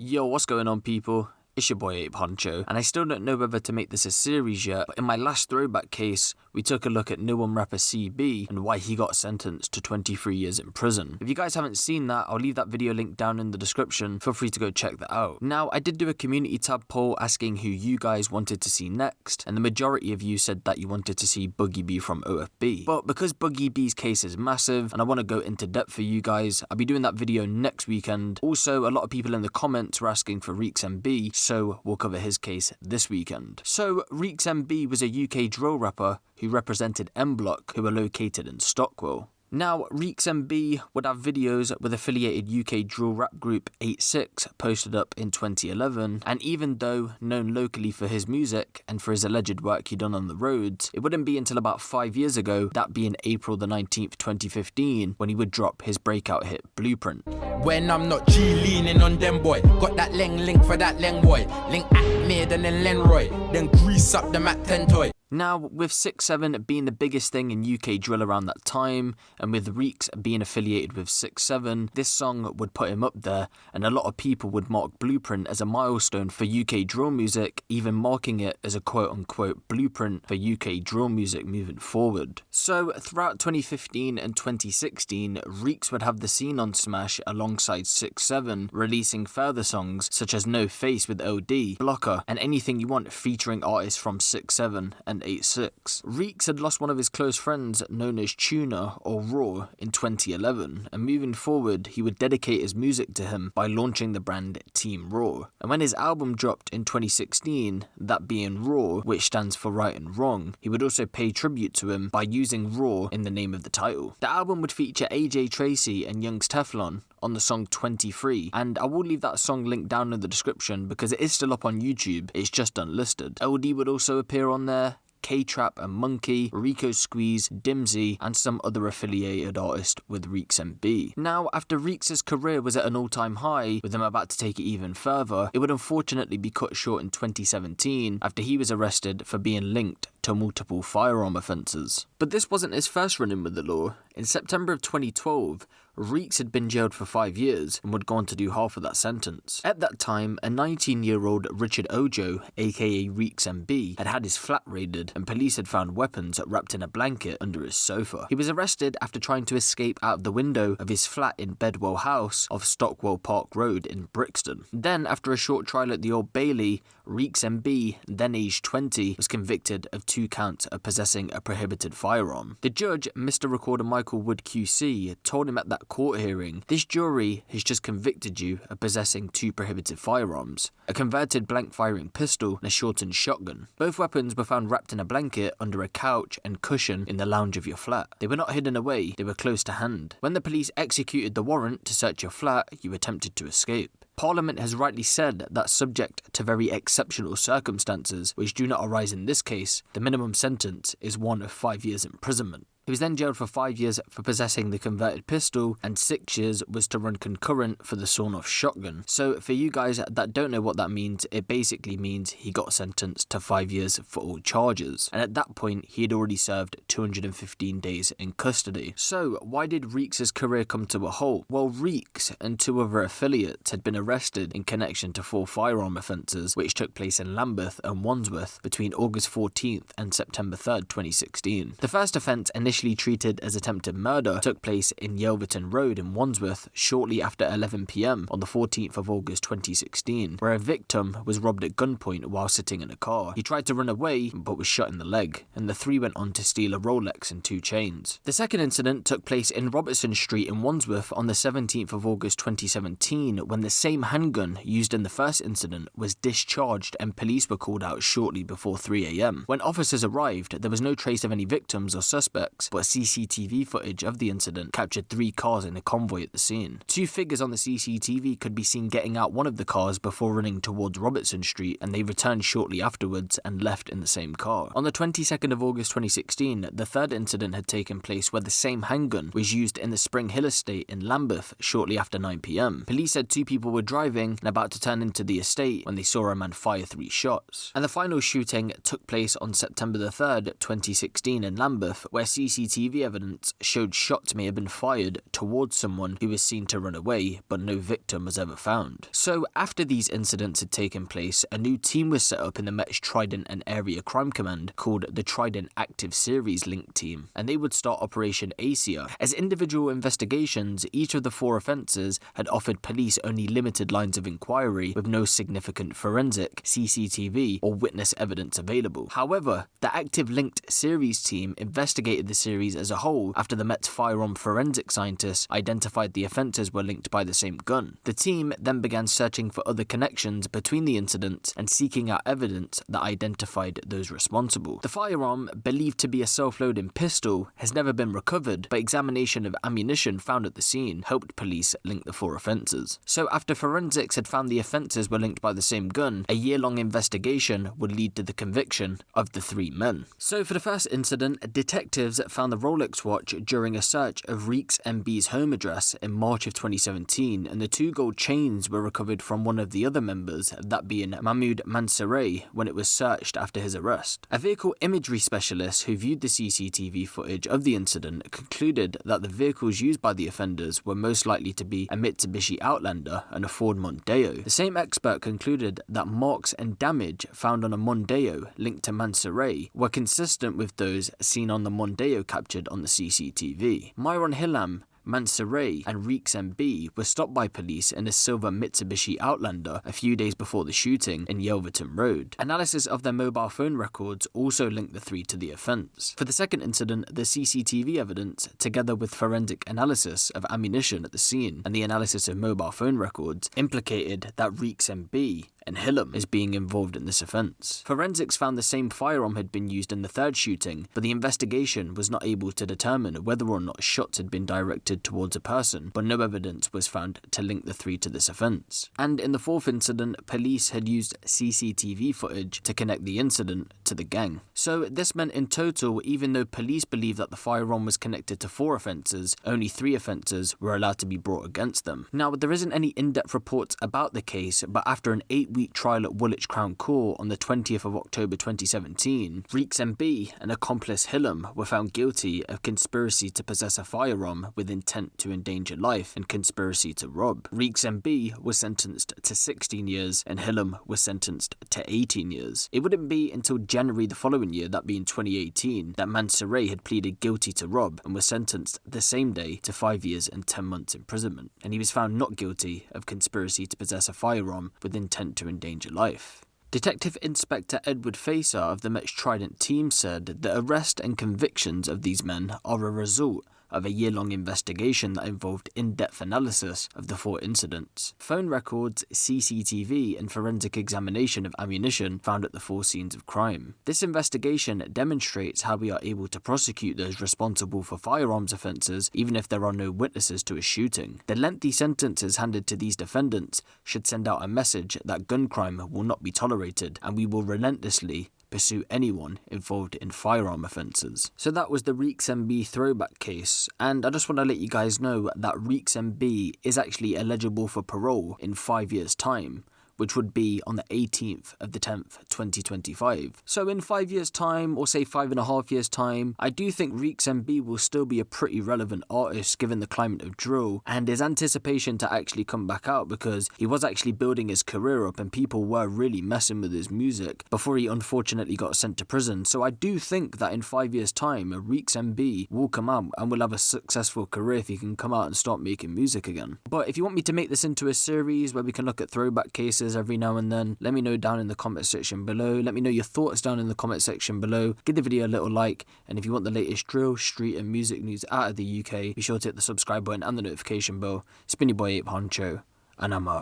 Yo, what's going on, people? It's your boy Ape Huncho, and I still don't know whether to make this a series yet, but in my last throwback case, we took a look at No One rapper CB and why he got sentenced to 23 years in prison. If you guys haven't seen that, I'll leave that video link down in the description, feel free to go check that out. Now, I did do a community tab poll asking who you guys wanted to see next, and the majority of you said that you wanted to see Boogie B from OFB. But because Boogie B's case is massive, and I want to go into depth for you guys, I'll be doing that video next weekend. Also, a lot of people in the comments were asking for Reekz MB, so we'll cover his case this weekend. So, Reekz MB was a UK drill rapper who represented M Block, who are located in Stockwell. Now, Reekz MB would have videos with affiliated UK drill rap group 86 posted up in 2011, and even though known locally for his music and for his alleged work he done on the roads, it wouldn't be until about 5 years ago, that being April the 19th, 2015, when he would drop his breakout hit Blueprint. When I'm not G-leaning on them boy, got that link for that leng boy, link at me then Lenroy, then grease up the Mac 10 toy. Now, with 6-7 being the biggest thing in UK drill around that time, and with Reekz being affiliated with 6-7, this song would put him up there, and a lot of people would mark Blueprint as a milestone for UK drill music, even marking it as a quote-unquote blueprint for UK drill music moving forward. So, throughout 2015 and 2016, Reekz would have the scene on Smash alongside 6-7, releasing further songs such as No Face with OD, Blocker, and Anything You Want featuring artists from 6-7 and 8-6. Reekz had lost one of his close friends known as Tuna or Raw in 2011, and moving forward he would dedicate his music to him by launching the brand Team Raw. And when his album dropped in 2016, that being Raw, which stands for Right and Wrong, he would also pay tribute to him by using Raw in the name of the title. The album would feature AJ Tracey and Young's Teflon on the song 23, and I will leave that song linked down in the description because it is still up on YouTube, it's just unlisted. LD would also appear on there, K-Trap and Monkey, Rico Squeeze, Dimsy, and some other affiliated artist with Reekz MB. Now, after Reekz's career was at an all-time high, with him about to take it even further, it would unfortunately be cut short in 2017 after he was arrested for being linked to multiple firearm offences. But this wasn't his first run-in with the law. In September of 2012, Reekz had been jailed for 5 years and would go on to do half of that sentence. At that time, a 19-year-old Richard Ojo, aka Reekz MB, had had his flat raided and police had found weapons wrapped in a blanket under his sofa. He was arrested after trying to escape out the window of his flat in Bedwell House off Stockwell Park Road in Brixton. Then, after a short trial at the Old Bailey, Reekz MB, then aged 20, was convicted of 2 counts of possessing a prohibited firearm. The judge, Mr. Recorder Michael Wood QC, told him at that court hearing, "This jury has just convicted you of possessing 2 prohibited firearms, a converted blank firing pistol and a shortened shotgun. Both weapons were found wrapped in a blanket under a couch and cushion in the lounge of your flat. They were not hidden away, they were close to hand. When the police executed the warrant to search your flat, you attempted to escape. Parliament has rightly said that subject to very exceptional circumstances, which do not arise in this case, the minimum sentence is 1 of 5 years imprisonment." He was then jailed for 5 years for possessing the converted pistol, and 6 years was to run concurrent for the sawn-off shotgun. So for you guys that don't know what that means, it basically means he got sentenced to 5 years for all charges. And at that point, he had already served 215 days in custody. So why did Reekz's career come to a halt? Well, Reekz and 2 other affiliates had been arrested in connection to 4 firearm offences, which took place in Lambeth and Wandsworth between August 14th and September 3rd, 2016. The first offence initially treated as attempted murder took place in Yelverton Road in Wandsworth shortly after 11 PM on the 14th of August 2016, where a victim was robbed at gunpoint while sitting in a car. He tried to run away but was shot in the leg, and the 3 went on to steal a Rolex and 2 chains. The second incident took place in Robertson Street in Wandsworth on the 17th of August 2017, when the same handgun used in the first incident was discharged and police were called out shortly before 3 AM. When officers arrived, there was no trace of any victims or suspects, but CCTV footage of the incident captured 3 cars in a convoy at the scene. 2 figures on the CCTV could be seen getting out one of the cars before running towards Robertson Street, and they returned shortly afterwards and left in the same car. On the 22nd of August 2016, the third incident had taken place where the same handgun was used in the Spring Hill estate in Lambeth shortly after 9 PM. Police said 2 people were driving and about to turn into the estate when they saw a man fire 3 shots. And the final shooting took place on September the 3rd, 2016 in Lambeth, where CCTV CCTV evidence showed shots may have been fired towards someone who was seen to run away, but no victim was ever found. So after these incidents had taken place, a new team was set up in the Met's Trident and Area Crime Command called the Trident Active Series Link Team, and they would start Operation ASIA. As individual investigations, each of the 4 offences had offered police only limited lines of inquiry with no significant forensic, CCTV or witness evidence available. However, the Active Linked Series team investigated the series as a whole after the Met's firearm forensic scientists identified the offences were linked by the same gun. The team then began searching for other connections between the incidents and seeking out evidence that identified those responsible. The firearm, believed to be a self-loading pistol, has never been recovered, but examination of ammunition found at the scene helped police link the 4 offences. So after forensics had found the offences were linked by the same gun, a year-long investigation would lead to the conviction of the 3 men. So for the first incident, detectives found the Rolex watch during a search of Reekz MB's home address in March of 2017, and the 2 gold chains were recovered from one of the other members, that being Mahmoud Mansouri, when it was searched after his arrest. A vehicle imagery specialist who viewed the CCTV footage of the incident concluded that the vehicles used by the offenders were most likely to be a Mitsubishi Outlander and a Ford Mondeo. The same expert concluded that marks and damage found on a Mondeo linked to Mansouri were consistent with those seen on the Mondeo captured on the CCTV. Myron Hillam, Mansouri and Reekz MB were stopped by police in a silver Mitsubishi Outlander a few days before the shooting in Yelverton Road. Analysis of their mobile phone records also linked the 3 to the offence. For the second incident, the CCTV evidence, together with forensic analysis of ammunition at the scene and the analysis of mobile phone records, implicated that Reekz MB and Hillam is being involved in this offence. Forensics found the same firearm had been used in the 3rd shooting, but the investigation was not able to determine whether or not shots had been directed towards a person, but no evidence was found to link the 3 to this offence. And in the 4th incident, police had used CCTV footage to connect the incident to the gang. So this meant in total, even though police believed that the firearm was connected to 4 offences, only 3 offences were allowed to be brought against them. Now, there isn't any in-depth reports about the case, but after an 8-week trial at Woolwich Crown Court on the 20th of October 2017, Reekz MB and accomplice Hillam were found guilty of conspiracy to possess a firearm with intent to endanger life and conspiracy to rob. Reekz MB was sentenced to 16 years and Hillam was sentenced to 18 years. It wouldn't be until January the following year, that being 2018, that Mansouri had pleaded guilty to rob and was sentenced the same day to 5 years and 10 months imprisonment, and he was found not guilty of conspiracy to possess a firearm with intent to endanger life. Detective Inspector Edward Facer of the Met's Trident team said the arrest and convictions of these men are a result of a year-long investigation that involved in-depth analysis of the 4 incidents, phone records, CCTV, and forensic examination of ammunition found at the 4 scenes of crime. This investigation demonstrates how we are able to prosecute those responsible for firearms offences even if there are no witnesses to a shooting. The lengthy sentences handed to these defendants should send out a message that gun crime will not be tolerated, and we will relentlessly pursue anyone involved in firearm offences. So that was the Reekz MB throwback case, and I just want to let you guys know that Reekz MB is actually eligible for parole in 5 years' time, which would be on the 18th of the 10th, 2025. So in 5 years' time, or say 5.5 years' time, I do think Reekz MB will still be a pretty relevant artist given the climate of drill and his anticipation to actually come back out, because he was actually building his career up and people were really messing with his music before he unfortunately got sent to prison. So I do think that in 5 years' time, Reekz MB will come out and will have a successful career if he can come out and start making music again. But if you want me to make this into a series where we can look at throwback cases every now and then, let me know down in the comment section below. Let me know your thoughts down in the comment section below. Give the video a little like, and if you want the latest drill, street and music news out of the UK, be sure to hit the subscribe button and the notification bell. It's been your boy Huncho, and I'm out.